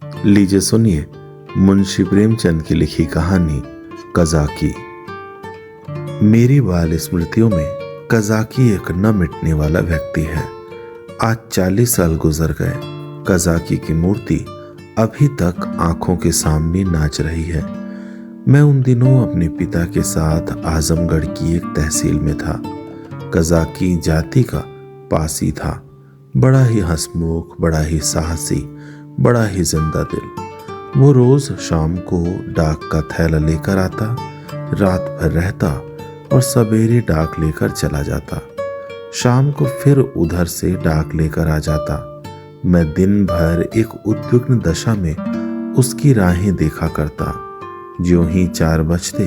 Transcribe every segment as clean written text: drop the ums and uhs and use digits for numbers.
लीजिए सुनिए मुंशी प्रेमचंद की लिखी कहानी कज़ाकी। मेरी बाल स्मृतियों में कज़ाकी एक न मिटने वाला व्यक्ति है। आज 40 साल गुजर गए। कज़ाकी की मूर्ति अभी तक आंखों के सामने नाच रही है। मैं उन दिनों अपने पिता के साथ आजमगढ़ की एक तहसील में था। कज़ाकी जाति का पासी था। बड़ा ही हंसमुख, बड़ा ही साहसी, बड़ा ही जिंदा दिल। वो रोज शाम को डाक का थैला लेकर आता, रात भर रहता और सवेरे डाक लेकर चला जाता। शाम को फिर उधर से डाक लेकर आ जाता। मैं दिन भर एक उद्विग्न दशा में उसकी राहें देखा करता। ज्यों ही 4 बजते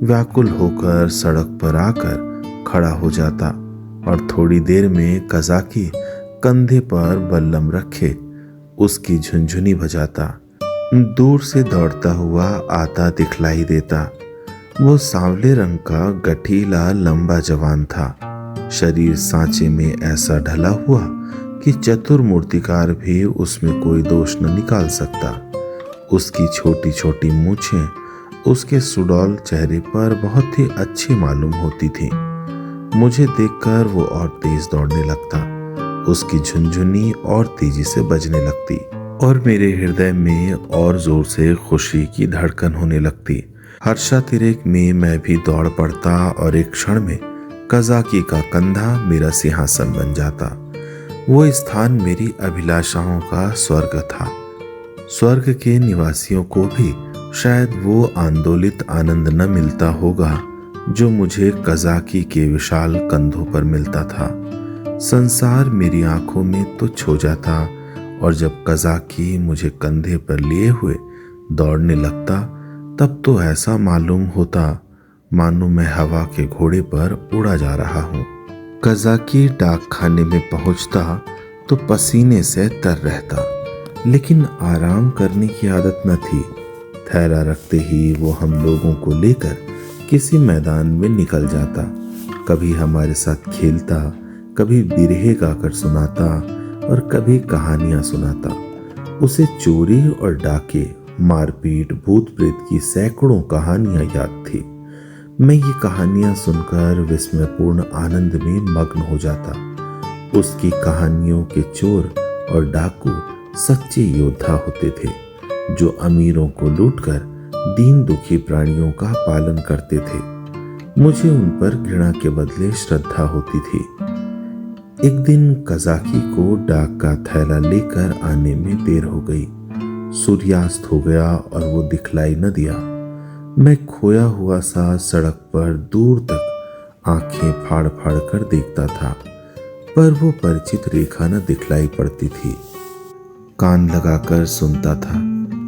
व्याकुल होकर सड़क पर आकर खड़ा हो जाता और थोड़ी देर में कज़ाकी कंधे पर बल्लम रखे उसकी झुनझुनी बजाता। दूर से दौड़ता हुआ आता दिखलाई देता। वो सांवले रंग का गठीला लंबा जवान था। शरीर सांचे में ऐसा ढला हुआ कि चतुर मूर्तिकार भी उसमें कोई दोष न निकाल सकता। उसकी छोटी छोटी मूछें उसके सुडौल चेहरे पर बहुत ही अच्छी मालूम होती थी। मुझे देखकर वो और तेज दौड़ने लगता। उसकी झुनझुनी और तेजी से बजने लगती और मेरे हृदय में और जोर से खुशी की धड़कन होने लगती। हर्षातिरेक में मैं भी दौड़ पड़ता और एक क्षण में कज़ाकी का कंधा मेरा सिंहासन बन जाता। वो स्थान मेरी अभिलाषाओं का स्वर्ग था। स्वर्ग के निवासियों को भी शायद वो आंदोलित आनंद न मिलता होगा जो मुझे कज़ाकी के विशाल कंधों पर मिलता था। संसार मेरी आंखों में तुच्छ हो जाता और जब कज़ाकी मुझे कंधे पर लिए हुए दौड़ने लगता तब तो ऐसा मालूम होता मानो मैं हवा के घोड़े पर उड़ा जा रहा हूँ। कज़ाकी डाक खाने में पहुँचता तो पसीने से तर रहता, लेकिन आराम करने की आदत न थी। थैला रखते ही वो हम लोगों को लेकर किसी मैदान में निकल जाता। कभी हमारे साथ खेलता, कभी बिरहे गाकर सुनाता और कभी कहानियां सुनाता। उसे चोरी और डाके, मारपीट, भूत प्रेत की सैकड़ों कहानियां याद थी। मैं ये कहानियां सुनकर विस्मयपूर्ण आनंद में मग्न हो जाता। उसकी कहानियों के चोर और डाकू सच्चे योद्धा होते थे जो अमीरों को लूटकर दीन दुखी प्राणियों का पालन करते थे। मुझे उन पर घृणा के बदले श्रद्धा होती थी। एक दिन कज़ाकी को डाक का थैला लेकर आने में देर हो गई। सूर्यास्त हो गया और वो दिखलाई न दिया। मैं खोया हुआ सा सड़क पर दूर तक आंखें फाड़ फाड़ कर देखता था, पर वो परिचित रेखा न दिखलाई पड़ती थी। कान लगाकर सुनता था,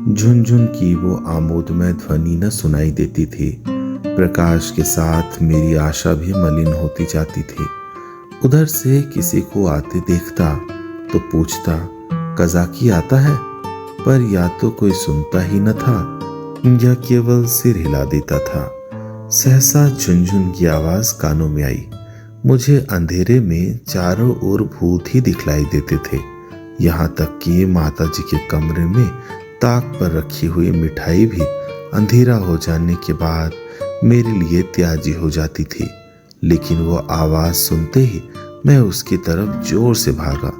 झुनझुन की वो आमोदमय ध्वनि न सुनाई देती थी। प्रकाश के साथ मेरी आशा भी मलिन होती जाती थी। उधर से किसी को आते देखता तो पूछता, कज़ाकी आता है? पर या तो कोई सुनता ही न था या केवल सिर हिला देता था। सहसा झुनझुन की आवाज कानों में आई। मुझे अंधेरे में चारों ओर भूत ही दिखलाई देते थे। यहाँ तक कि माता जी के कमरे में ताक पर रखी हुई मिठाई भी अंधेरा हो जाने के बाद मेरे लिए त्याजी हो जाती थी। लेकिन वो आवाज सुनते ही मैं उसकी तरफ जोर से भागा।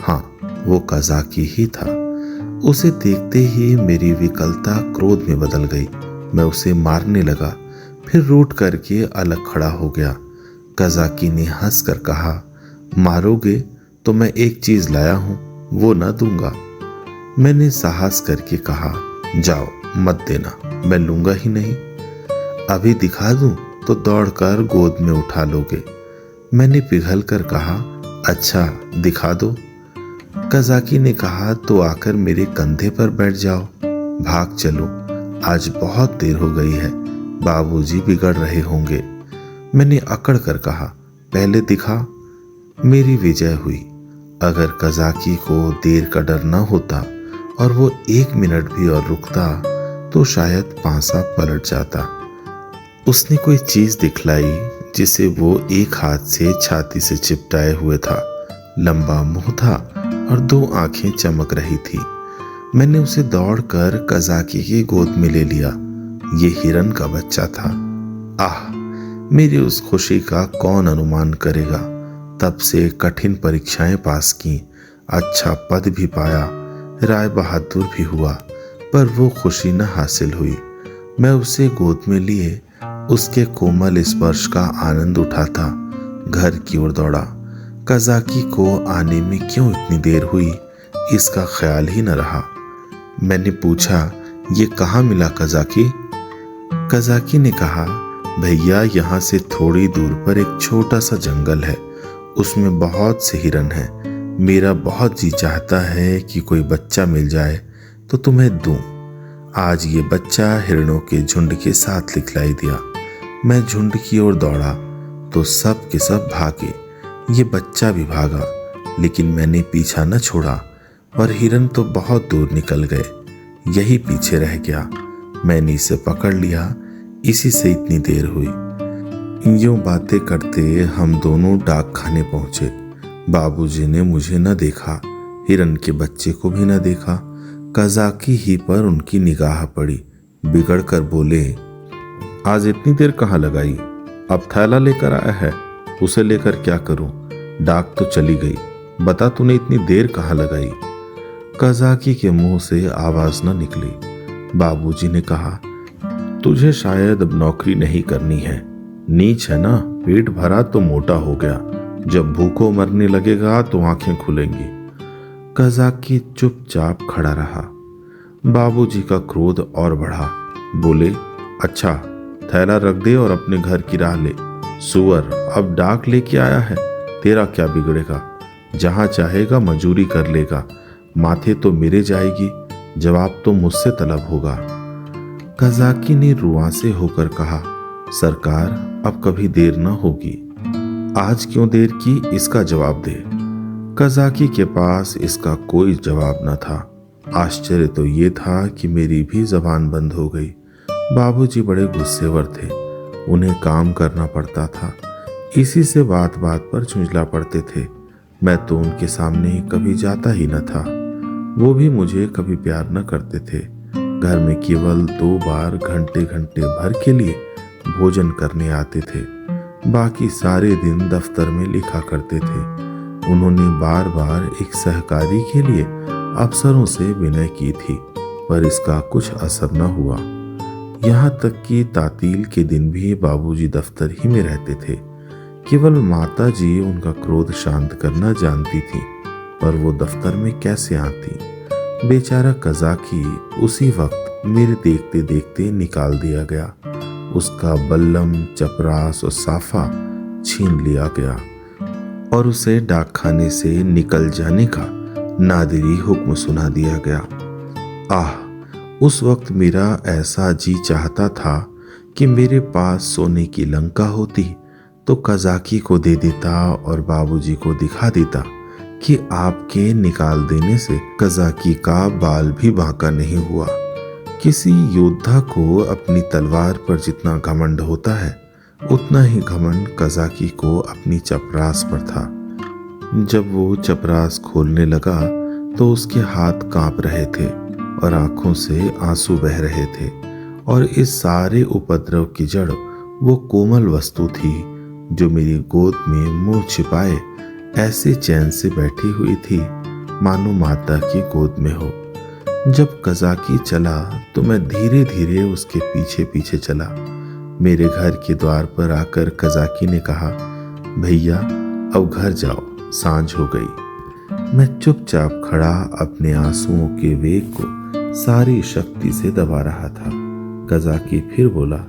हाँ, वो कज़ाकी ही था। उसे देखते ही मेरी विकलता क्रोध में बदल गई। मैं उसे मारने लगा, फिर रूठ करके अलग खड़ा हो गया। कज़ाकी ने हंसकर कहा, मारोगे तो मैं एक चीज लाया हूं, वो न दूंगा। मैंने साहस करके कहा, जाओ मत देना, मैं लूंगा ही नहीं। अभी दिखा दूं तो दौड़कर गोद में उठा लोगे। मैंने पिघल कर कहा, अच्छा दिखा दो। कज़ाकी ने कहा, तो आकर मेरे कंधे पर बैठ जाओ, भाग चलो, आज बहुत देर हो गई है, बाबूजी बिगड़ रहे होंगे। मैंने अकड़ कर कहा, पहले दिखा। मेरी विजय हुई। अगर कज़ाकी को देर का डर न होता और वो 1 मिनट भी और रुकता तो शायद पांसा पलट जाता। उसने कोई चीज दिखलाई जिसे वो एक हाथ से छाती से चिपटाए हुए था। लंबा मुंह था और 2 आंखें चमक रही थी। मैंने उसे दौड़कर कज़ाकी की गोद में ले लिया। ये हिरन का बच्चा था। आह, मेरी उस खुशी का कौन अनुमान करेगा। तब से कठिन परीक्षाएं पास की, अच्छा पद भी पाया, राय बहादुर भी हुआ, पर वो खुशी न हासिल हुई। मैं उसे गोद में लिए उसके कोमल स्पर्श का आनंद उठाता घर की ओर दौड़ा। कज़ाकी को आने में क्यों इतनी देर हुई, इसका ख्याल ही न रहा। मैंने पूछा, ये कहाँ मिला कज़ाकी? कज़ाकी ने कहा, भैया यहाँ से थोड़ी दूर पर एक छोटा सा जंगल है, उसमें बहुत से हिरन हैं। मेरा बहुत जी चाहता है कि कोई बच्चा मिल जाए तो तुम्हें दूं। आज ये बच्चा हिरणों के झुंड के साथ दिखलाई दिया। मैं झुंड की ओर दौड़ा तो सब के सब भागे। ये बच्चा भी भागा, लेकिन मैंने पीछा न छोड़ा और हिरन तो बहुत दूर निकल गए। यही पीछे रह गया। मैंने इसे पकड़ लिया, इसी से इतनी देर हुई। यूं बातें करते हम दोनों डाक खाने पहुंचे। बाबूजी ने मुझे न देखा, हिरन के बच्चे को भी न देखा। कज़ाकी ही पर उनकी निगाह पड़ी। बिगड़ कर बोले, आज इतनी देर कहाँ लगाई? अब थैला लेकर आया है, उसे लेकर क्या करूं? डाक तो चली गई, बता तूने इतनी देर कहाँ लगाई? कज़ाकी के मुंह से आवाज न निकली। बाबूजी ने कहा, तुझे शायद अब नौकरी नहीं करनी है, नीच है ना, पेट भरा तो मोटा हो गया, जब भूखों मरने लगेगा तो आंखें खुलेंगी। कज़ाकी चुपचाप खड़ा रहा। बाबूजी का क्रोध और बढ़ा। बोले, अच्छा थैला रख दे और अपने घर की राह ले। सुअर, अब डाक लेके आया है, तेरा क्या बिगड़ेगा? जहां चाहेगा मजूरी कर लेगा, माथे तो मेरे जाएगी, जवाब तो मुझसे तलब होगा। कज़ाकी ने रुआ से होकर कहा, सरकार अब कभी देर न होगी। आज क्यों देर की, इसका जवाब दे। कज़ाकी के पास इसका कोई जवाब न था। आश्चर्य तो ये था कि मेरी भी जबान बंद हो गई। बाबूजी बड़े गुस्सेवर थे, उन्हें काम करना पड़ता था, इसी से बात बात पर झुंझला पड़ते थे। मैं तो उनके सामने कभी जाता ही न था। वो भी मुझे कभी प्यार न करते थे। घर में केवल 2 बार घंटे घंटे भर के लिए भोजन करने आते थे, बाकी सारे दिन दफ्तर में लिखा करते थे। उन्होंने बार बार एक सहकारी के लिए अफसरों से विनय की थी, पर इसका कुछ असर न हुआ। यहाँ तक कि तातील के दिन भी बाबूजी दफ्तर ही में रहते थे। केवल माता जी उनका क्रोध शांत करना जानती थी, पर वो दफ्तर में कैसे आती? बेचारा कज़ाकी उसी वक्त मेरे देखते देखते निकाल दिया गया। उसका बल्लम, चपरास और साफा छीन लिया गया और उसे डाकखाने से निकल जाने का नादिरी हुक्म सुना दिया गया। आह, उस वक्त मेरा ऐसा जी चाहता था कि मेरे पास सोने की लंका होती तो कज़ाकी को दे देता और बाबूजी को दिखा देता कि आपके निकाल देने से कज़ाकी का बाल भी बांका नहीं हुआ। किसी योद्धा को अपनी तलवार पर जितना घमंड होता है, उतना ही घमंड कज़ाकी को अपनी चपरास पर था। जब वो चपरास खोलने लगा तो उसके हाथ कांप रहे थे और आंखों से आंसू बह रहे थे, और इस सारे उपद्रव की जड़ वो कोमल वस्तु थी जो मेरी गोद में मुंह छिपाए ऐसे चैन से बैठी हुई थी मानो माता की गोद में हो। जब कज़ाकी चला तो मैं धीरे धीरे उसके पीछे पीछे चला। मेरे घर के द्वार पर आकर कज़ाकी ने कहा, भैया अब घर जाओ, सांझ हो गई। मैं चुपचाप खड़ा अपने आंसुओं के वेग को सारी शक्ति से दबा रहा था। कज़ाकी फिर बोला,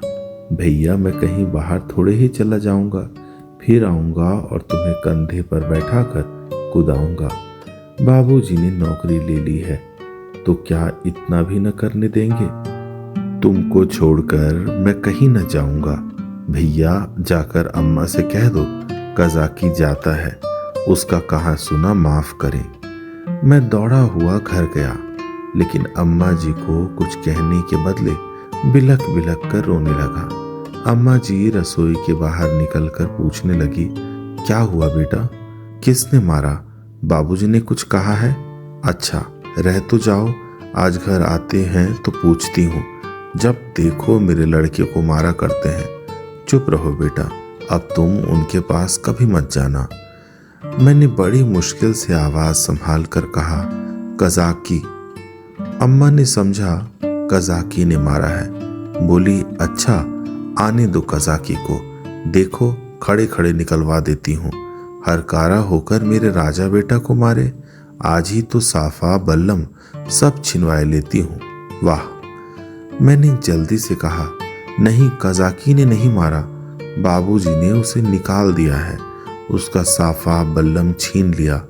भैया मैं कहीं बाहर थोड़े ही चला जाऊंगा, फिर आऊंगा और तुम्हें कंधे पर बैठाकर कुदाऊंगा। बाबूजी ने नौकरी ले ली है तो क्या इतना भी न करने देंगे? तुमको छोड़कर मैं कहीं न जाऊंगा। भैया जाकर अम्मा से कह दो कज़ाकी जाता है, उसका कहा सुना माफ करें। मैं दौड़ा हुआ घर गया, लेकिन अम्मा जी को कुछ कहने के बदले बिलक बिलक कर रोने लगा। अम्मा जी रसोई के बाहर निकलकर पूछने लगी, क्या हुआ बेटा, किसने मारा? बाबूजी ने कुछ कहा है? अच्छा रह तो जाओ, आज घर आते हैं तो पूछती हूँ, जब देखो मेरे लड़के को मारा करते हैं। चुप रहो बेटा, अब तुम उनके पास कभी मत जाना। मैंने बड़ी मुश्किल से आवाज संभाल कर कहा, कज़ाकी। अम्मा ने समझा कज़ाकी ने मारा है। बोली, अच्छा आने दो कज़ाकी को, देखो खड़े खड़े निकलवा देती हूँ। हरकारा होकर मेरे राजा बेटा को मारे, आज ही तो साफा बल्लम सब छिनवाए लेती हूँ। वाह। मैंने जल्दी से कहा, नहीं कज़ाकी ने नहीं मारा, बाबूजी ने उसे निकाल दिया है। उसका साफा बल्लम छीन लिया,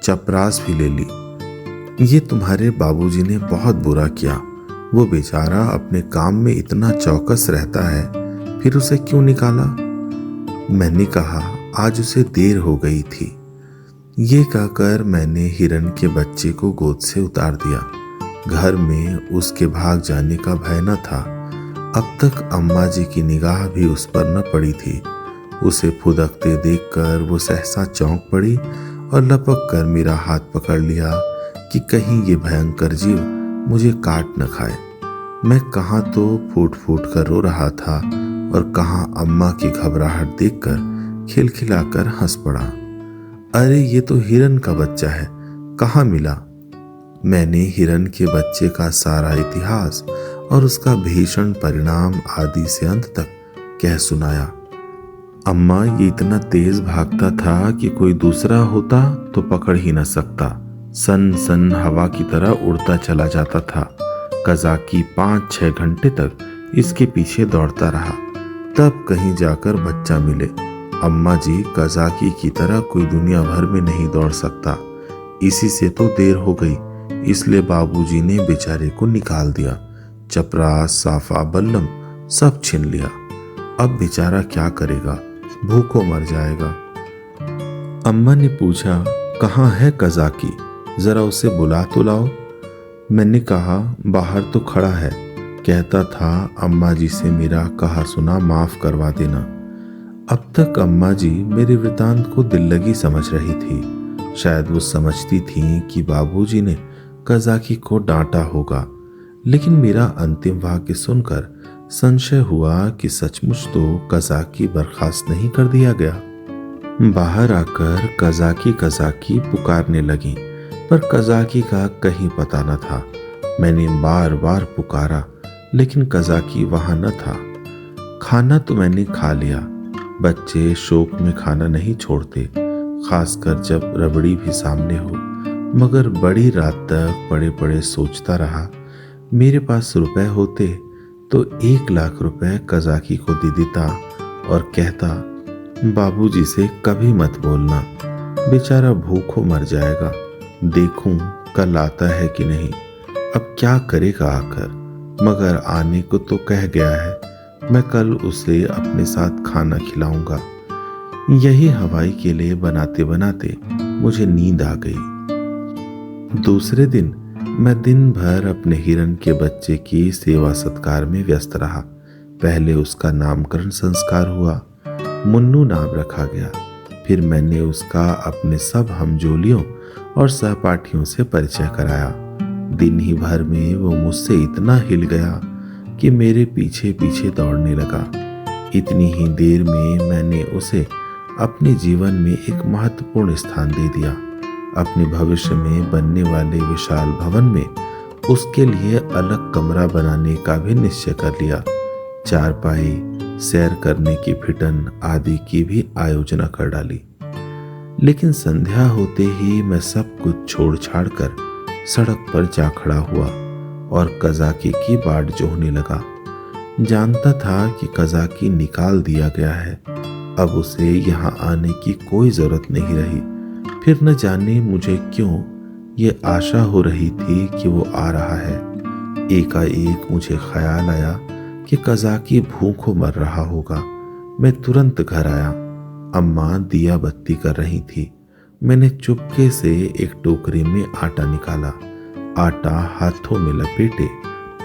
चपरास भी ले ली। ये तुम्हारे बाबूजी ने बहुत बुरा किया। वो बेचारा अपने काम में इतना चौकस रहता है, फिर उसे क्यों निकाला? मैंने कहा, आज उसे देर हो गई थी। ये कहकर मैंने हिरन के बच्चे को गोद से उतार दिया। घर में उसके भाग जाने का भय न था। अब तक अम्मा जी की निगाह भी उस पर न पड़ी थी। उसे फुदकते देखकर वो सहसा चौंक पड़ी और लपक कर मेरा हाथ पकड़ लिया कि कहीं ये भयंकर जीव मुझे काट न खाए। मैं कहाँ तो फूट फूट कर रो रहा था और कहाँ अम्मा की घबराहट देखकर खिलखिलाकर हंस पड़ा। अरे ये तो हिरन का बच्चा है, कहाँ मिला? मैंने हिरन के बच्चे का सारा इतिहास और उसका भीषण परिणाम आदि से अंत तक कह सुनाया। अम्मा, ये इतना तेज भागता था कि कोई दूसरा होता तो पकड़ ही न सकता। सन सन हवा की तरह उड़ता चला जाता था। कज़ाकी 5-6 घंटे तक इसके पीछे दौड़ता रहा, तब कहीं जाकर बच्चा मिले। अम्मा जी, कज़ाकी की तरह कोई दुनिया भर में नहीं दौड़ सकता। इसी से तो देर हो गई, इसलिए बाबूजी ने बेचारे को निकाल दिया। चपरास, साफा, बल्लम सब छीन लिया। अब बेचारा क्या करेगा, भूखों मर जाएगा। अम्मा ने पूछा, कहाँ है कज़ाकी, जरा उसे बुला तो लाओ। मैंने कहा, बाहर तो खड़ा है, कहता था अम्मा जी से मेरा कहा सुना माफ करवा देना। अब तक अम्मा जी मेरे वृतांत को दिल लगी समझ रही थी। शायद वो समझती थी कि बाबूजी ने कज़ाकी को डांटा होगा, लेकिन मेरा अंतिम वाक्य सुनकर संशय हुआ कि सचमुच तो कज़ाकी बर्खास्त नहीं कर दिया गया। बाहर आकर कज़ाकी कज़ाकी पुकारने लगी, पर कज़ाकी का कहीं पता न था। मैंने बार बार पुकारा, लेकिन कज़ाकी वहां न था। खाना तो मैंने खा लिया, बच्चे शोक में खाना नहीं छोड़ते, खासकर जब रबड़ी भी सामने हो। मगर बड़ी रात तक पड़े पड़े सोचता रहा, मेरे पास रुपए होते तो 1 लाख रुपए कज़ाकी को दे देता और कहता, बाबूजी से कभी मत बोलना, बेचारा भूखों मर जाएगा। देखूं कल आता है कि नहीं। अब क्या करेगा आकर, मगर आने को तो कह गया है। मैं कल उसे अपने साथ खाना खिलाऊंगा। यही हवाई के लिए बनाते बनाते मुझे नींद आ गई। दूसरे दिन मैं दिन भर अपने हिरन के बच्चे की सेवा सत्कार में व्यस्त रहा। पहले उसका नामकरण संस्कार हुआ, मुन्नू नाम रखा गया। फिर मैंने उसका अपने सब हमजोलियों और सहपाठियों से परिचय कराया। दिन ही भर में वो मुझसे इतना हिल गया कि मेरे पीछे पीछे दौड़ने लगा। इतनी ही देर में मैंने उसे अपने जीवन में एक महत्वपूर्ण स्थान दे दिया। अपने भविष्य में बनने वाले विशाल भवन में उसके लिए अलग कमरा बनाने का भी निश्चय कर लिया। चारपाई, सैर करने की फिटन आदि की भी आयोजना कर डाली। लेकिन संध्या होते ही मैं सब कुछ छोड़ छाड़ कर सड़क पर जा खड़ा हुआ और कज़ाकी की बाट जोहने लगा। जानता था कि कज़ाकी निकाल दिया गया है, अब उसे यहाँ आने की कोई जरूरत नहीं रही। फिर न जाने मुझे क्यों ये आशा हो रही थी कि वो आ रहा है। एकाएक मुझे ख्याल आया कि कज़ाकी भूखों मर रहा होगा। मैं तुरंत घर आया। अम्मा दिया बत्ती कर रही थी। मैंने चुपके से एक टोकरी में आटा निकाला। आटा हाथों में लपेटे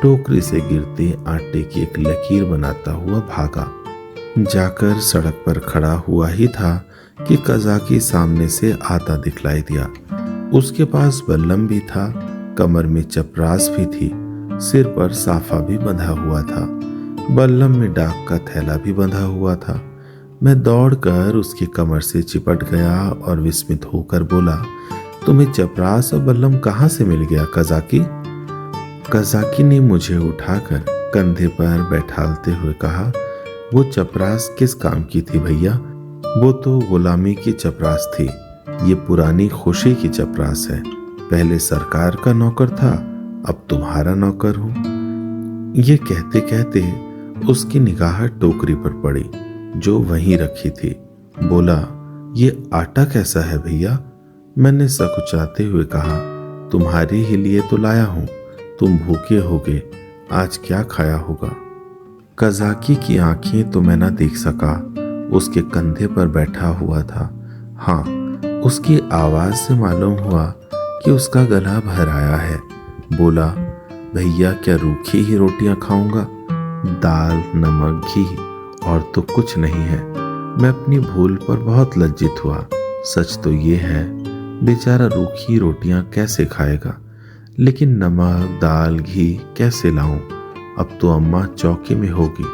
टोकरी से गिरते आटे की एक लकीर बनाता हुआ भागा। जाकर सड़क पर खड़ा हुआ ही था कि कज़ाकी सामने से आता दिखलाई दिया। उसके पास बल्लम भी था। कमर में चपरास भी थी, सिर पर साफा भी बंधा हुआ था, बल्लम में डाक का थैला भी बंधा हुआ था। मैं दौड़कर उसकी कमर से चिपट गया और विस्मित होकर बोला, तुम्हें चपरास और बल्लम कहाँ से मिल गया कज़ाकी? कज़ाकी ने मुझे उठाकर कंधे पर बैठालते हुए कहा, वो चपरास किस काम की थी भैया? वो तो गुलामी की चपरास थी, ये पुरानी खुशी की चपरास है। पहले सरकार का नौकर था, अब तुम्हारा नौकर हूं। ये कहते कहते उसकी निगाह टोकरी पर पड़ी जो वहीं रखी थी। बोला, ये आटा कैसा है भैया? मैंने सकुचाते हुए कहा, तुम्हारे ही लिए तो लाया हूं, तुम भूखे होगे, आज क्या खाया होगा? कज़ाकी की आंखें तो मैं न देख सका, उसके कंधे पर बैठा हुआ था। हाँ, उसकी आवाज से मालूम हुआ कि उसका गला भर आया है। बोला, भैया क्या रूखी ही रोटियां खाऊंगा? दाल, नमक, घी और तो कुछ नहीं है। मैं अपनी भूल पर बहुत लज्जित हुआ। सच तो ये है, बेचारा रूखी रोटियां कैसे खाएगा, लेकिन नमक, दाल, घी कैसे लाऊं? अब तो अम्मा चौकी में होगी।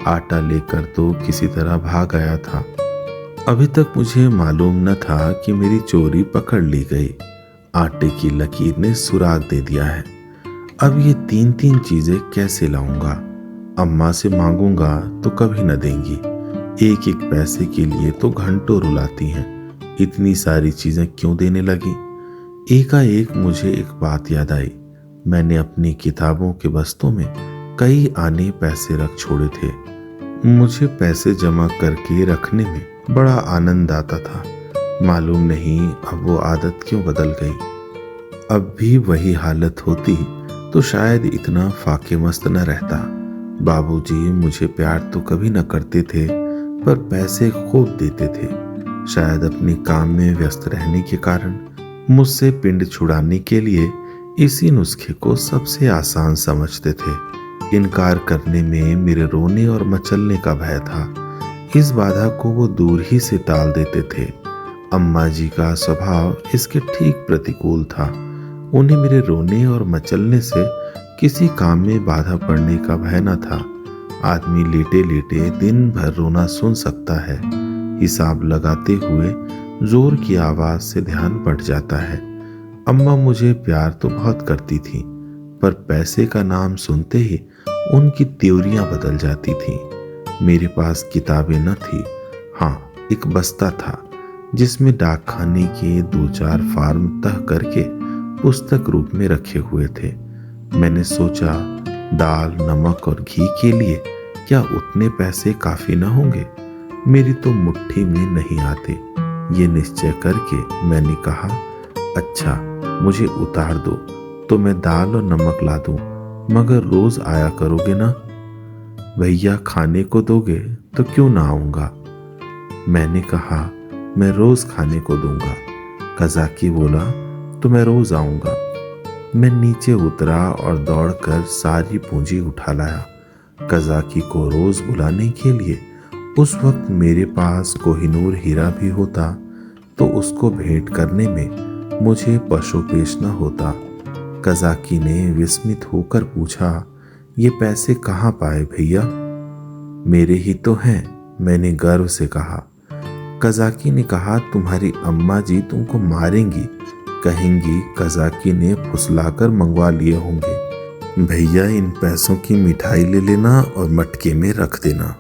आटा लेकर तो किसी तरह भाग आया था। अभी तक मुझे मालूम न था कि मेरी चोरी पकड़ ली गई। आटे की लकीर ने सुराग दे दिया है। अब ये तीन तीन चीजें कैसे लाऊंगा? अम्मा से मांगूंगा तो कभी न देंगी। एक एक पैसे के लिए तो घंटों रुलाती हैं। इतनी सारी चीजें क्यों देने लगी? एकाएक मुझे एक बात याद आई। मैंने अपनी किताबों के बस्तों में कई आने पैसे रख छोड़े थे। मुझे पैसे जमा करके रखने में बड़ा आनंद आता था। मालूम नहीं अब वो आदत क्यों बदल गई। अब भी वही हालत होती तो शायद इतना फाके मस्त न रहता। बाबूजी मुझे प्यार तो कभी न करते थे, पर पैसे खूब देते थे। शायद अपने काम में व्यस्त रहने के कारण मुझसे पिंड छुड़ाने के लिए इसी नुस्खे को सबसे आसान समझते थे। इनकार करने में मेरे रोने और मचलने का भय था। इस बाधा को वो दूर ही से टाल देते थे। अम्मा जी का स्वभाव इसके ठीक प्रतिकूल था। उन्हें मेरे रोने और मचलने से किसी काम में बाधा पड़ने का भय न था। आदमी लेटे लेटे दिन भर रोना सुन सकता है। हिसाब लगाते हुए जोर की आवाज से ध्यान बढ़ जाता है। अम्मा मुझे प्यार तो बहुत करती थी, पर पैसे का नाम सुनते ही उनकी त्योरियां बदल जाती थीं। मेरे पास किताबें न थी। हाँ, एक बस्ता था जिसमें डाकखाने के 2-4 फार्म तह करके पुस्तक रूप में रखे हुए थे। मैंने सोचा, दाल, नमक और घी के लिए क्या उतने पैसे काफी न होंगे? मेरी तो मुट्ठी में नहीं आते। ये निश्चय करके मैंने कहा, अच्छा मुझे उतार दो तो मैं दाल और नमक ला दूं, मगर रोज आया करोगे ना? भैया खाने को दोगे तो क्यों ना आऊंगा? मैंने कहा, मैं रोज खाने को दूंगा। कज़ाकी बोला, तो मैं रोज आऊंगा। मैं नीचे उतरा और दौड़कर सारी पूंजी उठा लाया। कज़ाकी को रोज बुलाने के लिए उस वक्त मेरे पास कोहिनूर हीरा भी होता तो उसको भेंट करने में मुझे पशुपेश न होता। कज़ाकी ने विस्मित होकर पूछा, ये पैसे कहाँ पाए भैया? मेरे ही तो हैं, मैंने गर्व से कहा। कज़ाकी ने कहा, तुम्हारी अम्मा जी तुमको मारेंगी, कहेंगी कज़ाकी ने फुसलाकर मंगवा लिए होंगे। भैया इन पैसों की मिठाई ले लेना और मटके में रख देना।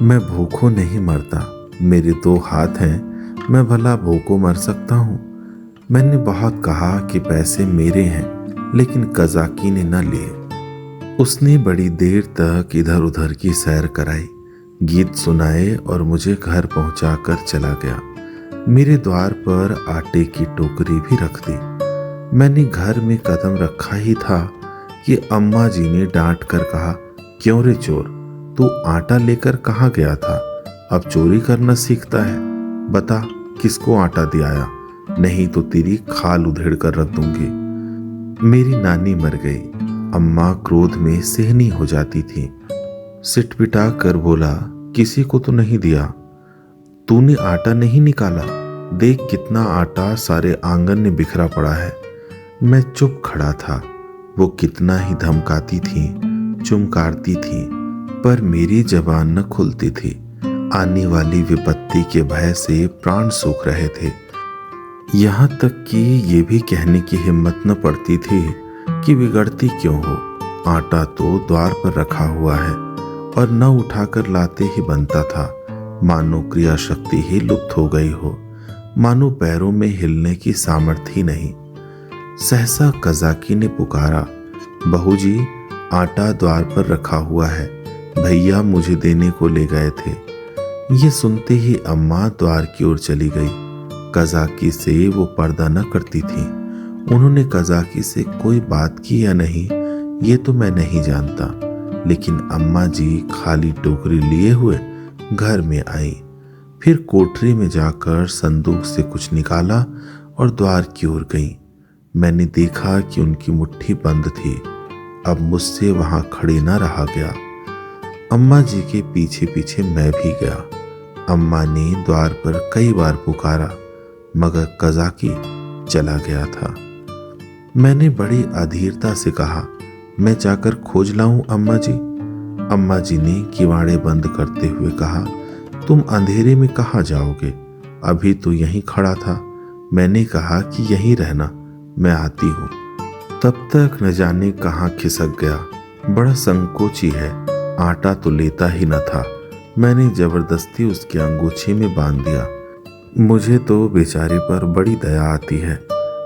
मैं भूखों नहीं मरता, मेरे 2 हाथ हैं, मैं भला भूखों मर सकता हूँ। मैंने बहुत कहा कि पैसे मेरे हैं, लेकिन कज़ाकी ने न लिए। उसने बड़ी देर तक इधर उधर की सैर कराई, गीत सुनाए और मुझे घर पहुंचाकर चला गया। मेरे द्वार पर आटे की टोकरी भी रख दी। मैंने घर में कदम रखा ही था कि अम्मा जी ने डांट कर कहा, क्यों रे चोर, तू आटा लेकर कहाँ गया था? अब चोरी करना सीखता है? बता किसको आटा दिलाया, नहीं तो तेरी खाल उधेड़ कर रख दूंगी। मेरी नानी मर गई। अम्मा क्रोध में सेहनी हो जाती थी। सिटपिटा कर बोला, किसी को तो नहीं दिया? तूने आटा नहीं निकाला? देख कितना आटा सारे आंगन में बिखरा पड़ा है। मैं चुप खड़ा था। वो कितना ही धमकाती थी, चुमकारती थी, पर मेरी जबान न खुलती थी। आने वाली विपत्ति के भय से प्राण सूख रहे थे। यहाँ तक कि ये भी कहने की हिम्मत न पड़ती थी कि बिगड़ती क्यों हो। आटा तो द्वार पर रखा हुआ है और न उठाकर लाते ही बनता था। मानो क्रिया शक्ति ही लुप्त हो गई हो, मानो पैरों में हिलने की सामर्थ्य ही नहीं। सहसा कज़ाकी ने पुकारा, बहू जी, आटा द्वार पर रखा हुआ है, भैया मुझे देने को ले गए थे। ये सुनते ही अम्मा द्वार की ओर चली गई। कज़ाकी से वो पर्दा न करती थी। उन्होंने कज़ाकी से कोई बात की या नहीं, ये तो मैं नहीं जानता, लेकिन अम्मा जी खाली टोकरी लिए हुए घर में आई। फिर कोठरी में जाकर संदूक से कुछ निकाला और द्वार की ओर गई। मैंने देखा कि उनकी मुट्ठी बंद थी। अब मुझसे वहां खड़े न रहा गया। अम्मा जी के पीछे पीछे मैं भी गया। अम्मा ने द्वार पर कई बार पुकारा, मगर कज़ाकी चला गया था। मैंने बड़ी अधीरता से कहा, मैं जाकर खोज लाऊं अम्मा जी। अम्मा जी ने किवाड़े बंद करते हुए कहा, तुम अंधेरे में कहाँ जाओगे? अभी तो यहीं खड़ा था। मैंने कहा कि यहीं रहना, मैं आती हूँ। तब तक न जाने कहाँ खिसक गया। बड़ा संकोची है, आटा तो लेता ही न था। मैंने जबरदस्ती उसके अंगूछे में बांध दिया। मुझे तो बेचारे पर बड़ी दया आती है।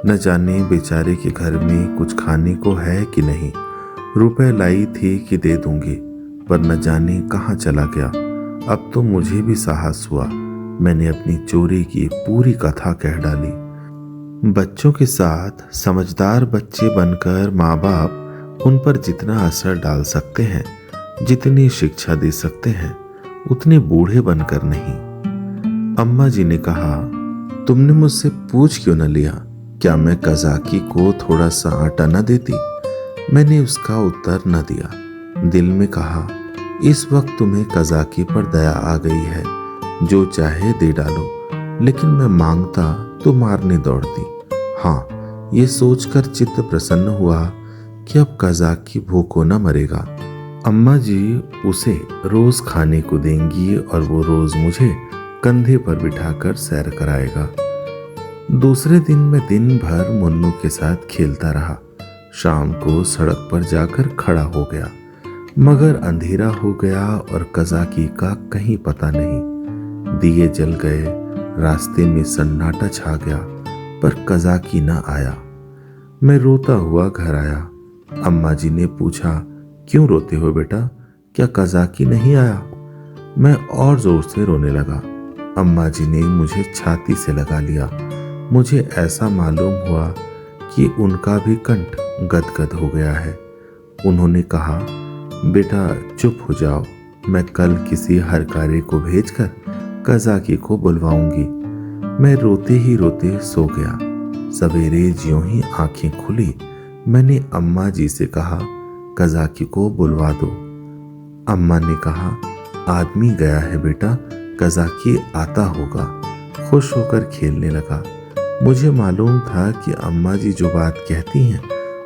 न जाने बेचारे के घर में कुछ खाने को है कि नहीं। रुपए लाई थी कि दे दूंगी, पर न जाने कहाँ चला गया। अब तो मुझे भी साहस हुआ। मैंने अपनी चोरी की पूरी कथा कह डाली। बच्चों के साथ समझदार बच्चे बनकर माँ बाप उन पर जितना असर डाल सकते हैं, जितनी शिक्षा दे सकते हैं, उतने बूढ़े बनकर नहीं। अम्मा जी ने कहा, तुमने मुझसे पूछ क्यों न लिया? क्या मैं कज़ाकी को थोड़ा सा आटा न देती? मैंने उसका उत्तर न दिया। दिल में कहा, इस वक्त तुम्हें कज़ाकी पर दया आ गई है, जो चाहे दे डालो। लेकिन मैं मांगता तो मारने दौड़ती। हाँ, ये सोचकर चित्त प्रसन्न हुआ कि अब कज़ाकी भूखों न मरेगा। अम्मा जी उसे रोज खाने को देंगी और वो रोज मुझे कंधे पर बिठाकर सैर कराएगा। दूसरे दिन मैं दिन भर मुन्नू के साथ खेलता रहा। शाम को सड़क पर जाकर खड़ा हो गया, मगर अंधेरा हो गया और कज़ाकी का कहीं पता नहीं। दिए जल गए, रास्ते में सन्नाटा छा गया, पर कज़ाकी न आया। मैं रोता हुआ घर आया। अम्मा जी ने पूछा, क्यों रोते हो बेटा? क्या कज़ाकी नहीं आया? मैं और जोर से रोने लगा। अम्मा जी ने मुझे छाती से लगा लिया। मुझे ऐसा मालूम हुआ कि उनका भी कंठ गदगद हो गया है। उन्होंने कहा, बेटा चुप हो जाओ, मैं कल किसी हरकारे को भेजकर कज़ाकी को बुलवाऊंगी। मैं रोते ही रोते सो गया। सवेरे ज्यों ही आंखें खुली, मैंने अम्मा जी से कहा, कज़ाकी को बुलवा दो। अम्मा ने कहा, आदमी गया है बेटा, कज़ाकी आता होगा। खुश होकर खेलने लगा। मुझे मालूम था कि अम्मा जी जो बात कहती हैं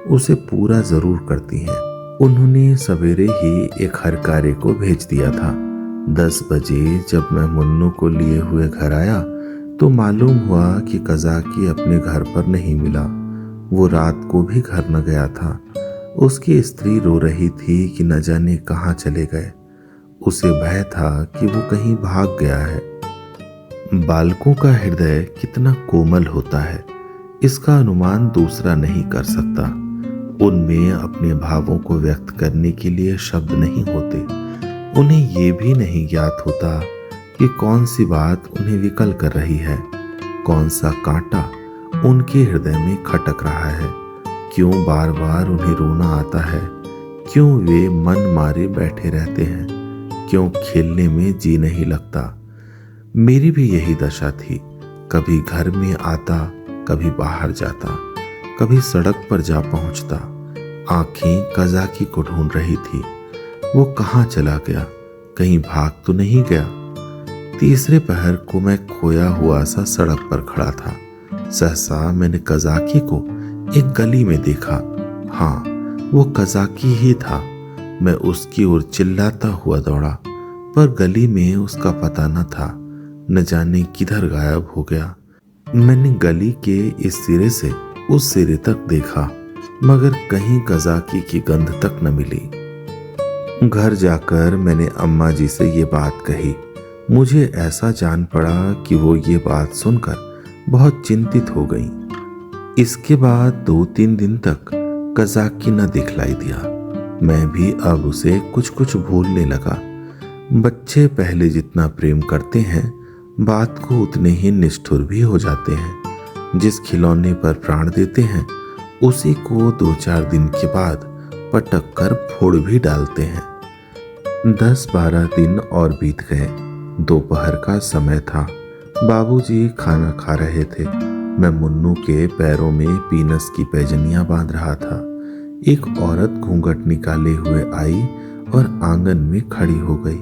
उसे पूरा जरूर करती हैं। उन्होंने सवेरे ही एक हरकारे को भेज दिया था। 10 बजे जब मैं मुन्नू को लिए हुए घर आया तो मालूम हुआ कि कज़ाकी अपने घर पर नहीं मिला। वो रात को भी घर न गया था। उसकी स्त्री रो रही थी कि न जाने कहाँ चले गए। उसे भय था कि वो कहीं भाग गया है। बालकों का हृदय कितना कोमल होता है, इसका अनुमान दूसरा नहीं कर सकता। उनमें अपने भावों को व्यक्त करने के लिए शब्द नहीं होते। उन्हें ये भी नहीं ज्ञात होता कि कौन सी बात उन्हें विकल कर रही है, कौन सा कांटा उनके हृदय में खटक रहा है, क्यों बार बार उन्हें रोना आता है, क्यों वे मन मारे बैठे रहते हैं, क्यों खेलने में जी नहीं लगता। मेरी भी यही दशा थी। कभी घर में आता, कभी बाहर जाता, कभी सड़क पर जा पहुंचता। आंखें कज़ाकी को ढूंढ रही थी। वो कहाँ चला गया? कहीं भाग तो नहीं गया? तीसरे पहर को मैं खोया हुआ सा सड़क पर खड़ा था। सहसा मैंने कज़ाकी को एक गली में देखा। हाँ, वो कज़ाकी ही था। मैं उसकी ओर चिल्लाता हुआ दौड़ा, पर गली में उसका पता न था। न जाने किधर गायब हो गया। मैंने गली के इस सिरे से उस सिरे तक देखा, मगर कहीं कज़ाकी की गंध तक न मिली। घर जाकर मैंने अम्मा जी से ये बात कही। मुझे ऐसा जान पड़ा कि वो ये बात सुनकर बहुत चिंतित हो गई। इसके बाद 2-3 दिन तक कज़ाकी न दिखलाई दिया। मैं भी अब उसे कुछ कुछ भूलने लगा। बच्चे पहले जितना प्रेम करते हैं, बात को उतने ही निष्ठुर भी हो जाते हैं। जिस खिलौने पर प्राण देते हैं, उसी को 2-4 दिन के बाद पटक कर फोड़ भी डालते हैं। 10-12 दिन और बीत गए। दोपहर का समय था। बाबूजी खाना खा रहे थे। मैं मुन्नू के पैरों में पीनस की पैजनियां बांध रहा था। एक औरत घूंघट निकाले हुए आई और आंगन में खड़ी हो गई।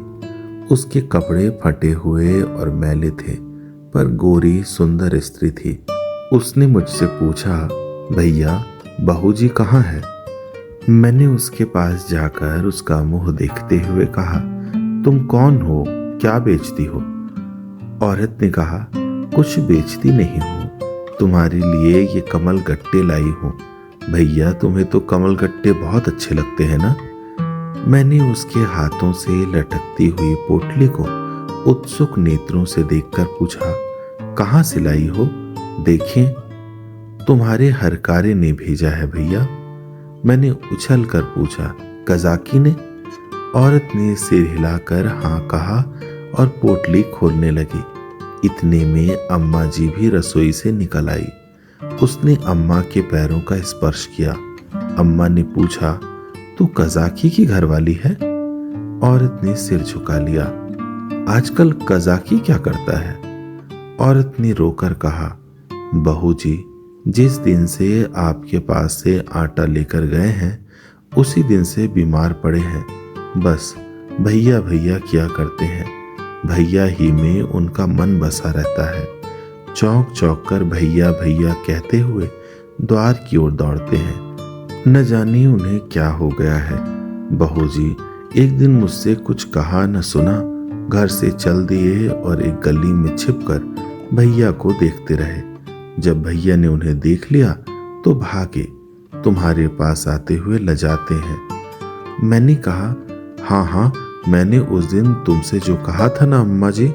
उसके कपड़े फटे हुए और मैले थे, पर गोरी सुंदर स्त्री थी। उसने मुझसे पूछा, भैया, बहू जी कहाँ है? मैंने उसके पास जाकर उसका मुंह देखते हुए कहा, तुम कौन हो? क्या बेचती हो? औरत ने कहा, कुछ बेचती नहीं हूँ, तुम्हारे लिए ये कमल गट्टे लाई हूँ। भैया, तुम्हें तो कमल गट्टे बहुत अच्छे लगते हैं ना? मैंने उसके हाथों से लटकती हुई पोटली को उत्सुक नेत्रों से देखकर पूछा, कहाँ से लाई हो? देखें। तुम्हारे हरकारे ने भेजा है भैया। मैंने उछल कर पूछा, कज़ाकी ने? औरत ने सिर हिलाकर हाँ कहा और पोटली खोलने लगी। इतने में अम्मा जी भी रसोई से निकल आई। उसने अम्मा के पैरों का स्पर्श किया। अम्मा ने पूछा, तू कज़ाकी की घरवाली है? औरत ने सिर झुका लिया। आजकल कज़ाकी क्या करता है? औरत ने रोकर कहा, बहू जी, जिस दिन से आपके पास से आटा लेकर गए हैं, उसी दिन से बीमार पड़े हैं। बस भैया भैया किया करते हैं। भैया ही में उनका मन बसा रहता है। चौंक चौंक कर भैया भैया कहते हुए द्वार की ओर दौड़ते हैं। न जाने उन्हें क्या हो गया है। बहू जी एक दिन मुझसे कुछ कहा न सुना, घर से चल दिए और एक गली में छिपकर भैया को देखते रहे। जब भैया ने उन्हें देख लिया तो भागे। तुम्हारे पास आते हुए लजाते हैं। मैंने कहा, हाँ हाँ, मैंने उस दिन तुमसे जो कहा था ना अम्मा जी।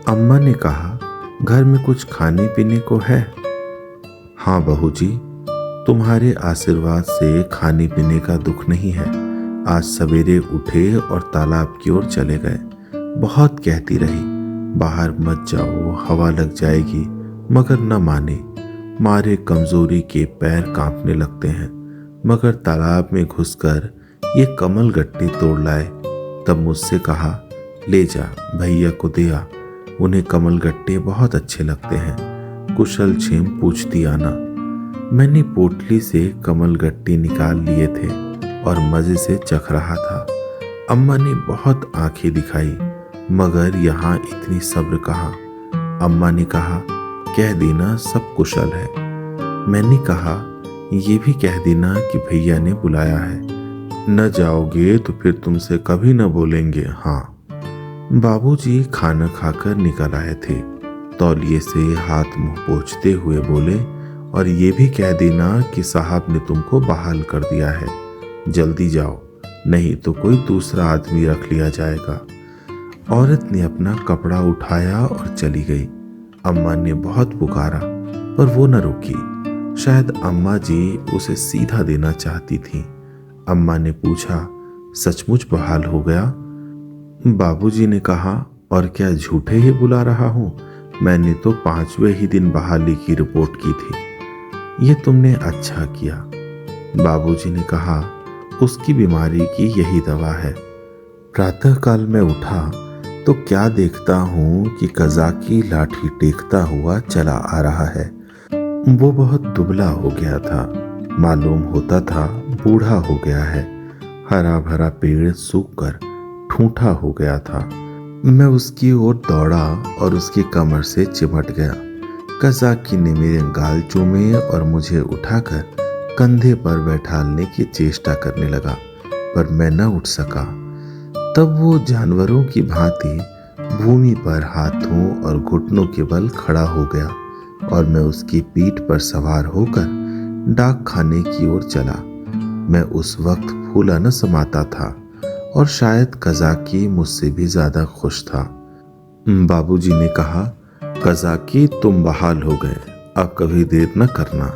अम्मा ने कहा, घर में कुछ खाने पीने को है? हाँ बहू जी, तुम्हारे आशीर्वाद से खाने पीने का दुख नहीं है। आज सवेरे उठे और तालाब की ओर चले गए। बहुत कहती रही, बाहर मत जाओ, हवा लग जाएगी, मगर न माने। मारे कमजोरी के पैर कांपने लगते हैं। मगर तालाब में घुसकर ये कमल गट्टे तोड़ लाए। तब मुझसे कहा, ले जा, भैया को दे आ, उन्हें कमल गट्टे बहुत अच्छे लगते हैं। कुशल क्षेम पूछती आना। मैंने पोटली से कमल गट्टे निकाल लिए थे और मजे से चख रहा था। अम्मा ने बहुत आंखें दिखाई, मगर यहाँ इतनी सब्र कहाँ। अम्मा ने कहा, कह देना सब कुशल है। मैंने कहा, ये भी कह देना कि भैया ने बुलाया है। न जाओगे तो फिर तुमसे कभी न बोलेंगे। हाँ। बाबूजी खाना खाकर निकल आए थे। तौलिए से हाथ मुंह पोंछते हुए बोले, और ये भी कह देना कि साहब ने तुमको बहाल कर दिया है। जल्दी जाओ, नहीं तो कोई दूसरा आदमी रख लिया जाएगा। औरत ने अपना कपड़ा उठाया और चली गई। अम्मा ने बहुत पुकारा, पर वो न रुकी। शायद अम्मा जी उसे सीधा देना चाहती थी। अम्मा ने पूछा, सचमुच बहाल हो गया? बाबूजी ने कहा, और क्या झूठे ही बुला रहा हूँ? मैंने तो 5वें ही दिन बहाली की रिपोर्ट की थी। ये तुमने अच्छा किया। बाबूजी ने कहा, उसकी बीमारी की यही दवा है। प्रातःकाल में उठा तो क्या देखता हूँ कि कज़ाकी लाठी टेकता हुआ चला आ रहा है। वो बहुत दुबला हो गया था। मालूम होता था बूढ़ा हो गया है। हरा भरा पेड़ सूखकर ठूंठा हो गया था। मैं उसकी ओर दौड़ा और उसकी कमर से चिमट गया। कज़ाकी ने मेरे गाल चूमे और मुझे उठाकर कंधे पर बैठालने की चेष्टा करने लगा, पर मैं न उठ सका। तब वो जानवरों की भांति भूमि पर हाथों और घुटनों के बल खड़ा हो गया और मैं उसकी पीठ पर सवार होकर डाक खाने की ओर चला। मैं उस वक्त फूला न समाता था और शायद कज़ाकी मुझसे भी ज्यादा खुश था। बाबूजी ने कहा, कज़ाकी तुम बहाल हो गए, अब कभी देर न करना।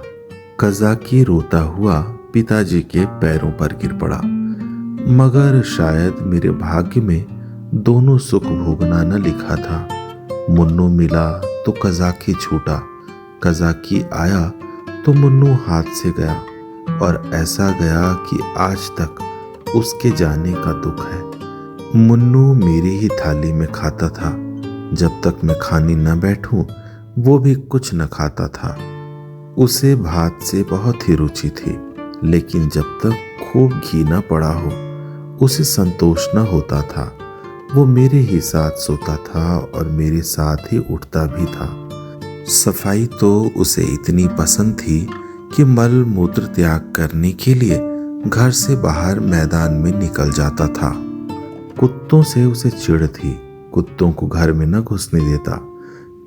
कज़ाकी रोता हुआ पिताजी के पैरों पर गिर पड़ा। मगर शायद मेरे भाग्य में दोनों सुख भोगना न लिखा था। मुन्नू मिला तो कज़ाकी छूटा, कज़ाकी आया तो मुन्नू हाथ से गया, और ऐसा गया कि आज तक उसके जाने का दुख है। मुन्नू मेरी ही थाली में खाता था। जब तक मैं खाने न बैठूं वो भी कुछ न खाता था। उसे भात से बहुत ही रुचि थी, लेकिन जब तक खूब घी न पड़ा हो उसे संतोष न होता था। वो मेरे ही साथ सोता था और मेरे साथ ही उठता भी था। सफाई तो उसे इतनी पसंद थी कि मल मूत्र त्याग करने के लिए घर से बाहर मैदान में निकल जाता था। कुत्तों से उसे चिढ़ थी, कुत्तों को घर में न घुसने देता।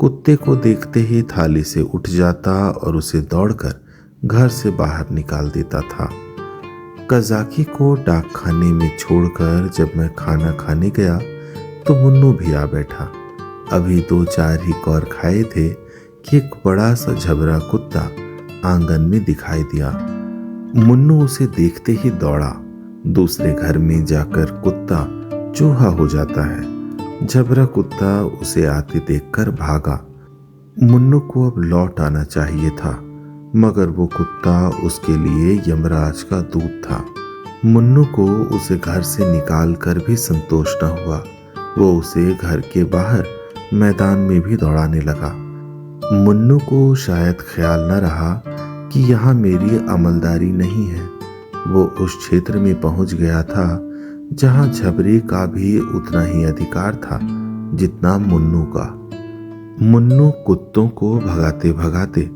कुत्ते को देखते ही थाली से उठ जाता और उसे दौड़कर घर से बाहर निकाल देता था। कज़ाकी को डाक खाने में छोड़कर जब मैं खाना खाने गया तो मुन्नू भी आ बैठा। अभी 2-4 ही कौर खाए थे कि एक बड़ा सा झबरा कुत्ता आंगन में दिखाई दिया। मुन्नू उसे देखते ही दौड़ा। दूसरे घर में जाकर कुत्ता चूहा हो जाता है। झबरा कुत्ता उसे आते देखकर भागा। मुन्नू को अब लौट आना चाहिए था, मगर वो कुत्ता उसके लिए यमराज का दूत था। मुन्नू को उसे घर से निकाल कर भी संतोष न हुआ। वो उसे घर के बाहर मैदान में भी दौड़ाने लगा। मुन्नू को शायद ख्याल न रहा कि यहाँ मेरी अमलदारी नहीं है। वो उस क्षेत्र में पहुंच गया था जहाँ झबरे का भी उतना ही अधिकार था जितना मुन्नू का। मुन्नू कुत्तों को भगाते भगाते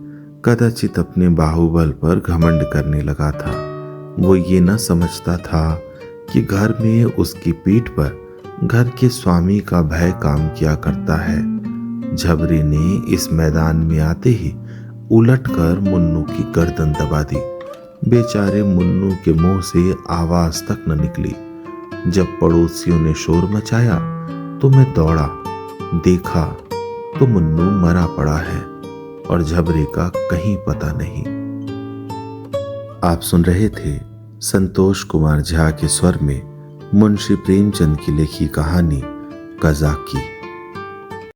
कदाचित अपने बाहुबल पर घमंड करने लगा था। वो ये न समझता था कि घर में उसकी पीठ पर घर के स्वामी का भय काम किया करता है। झबरे ने इस मैदान में आते ही उलटकर मुन्नू की गर्दन दबा दी। बेचारे मुन्नू के मुंह से आवाज तक न निकली। जब पड़ोसियों ने शोर मचाया तो मैं दौड़ा, देखा तो मुन्नू मरा पड़ा है और झबरे का कहीं पता नहीं। आप सुन रहे थे संतोष कुमार झा के स्वर में मुंशी प्रेमचंद की लिखी कहानी कज़ाकी।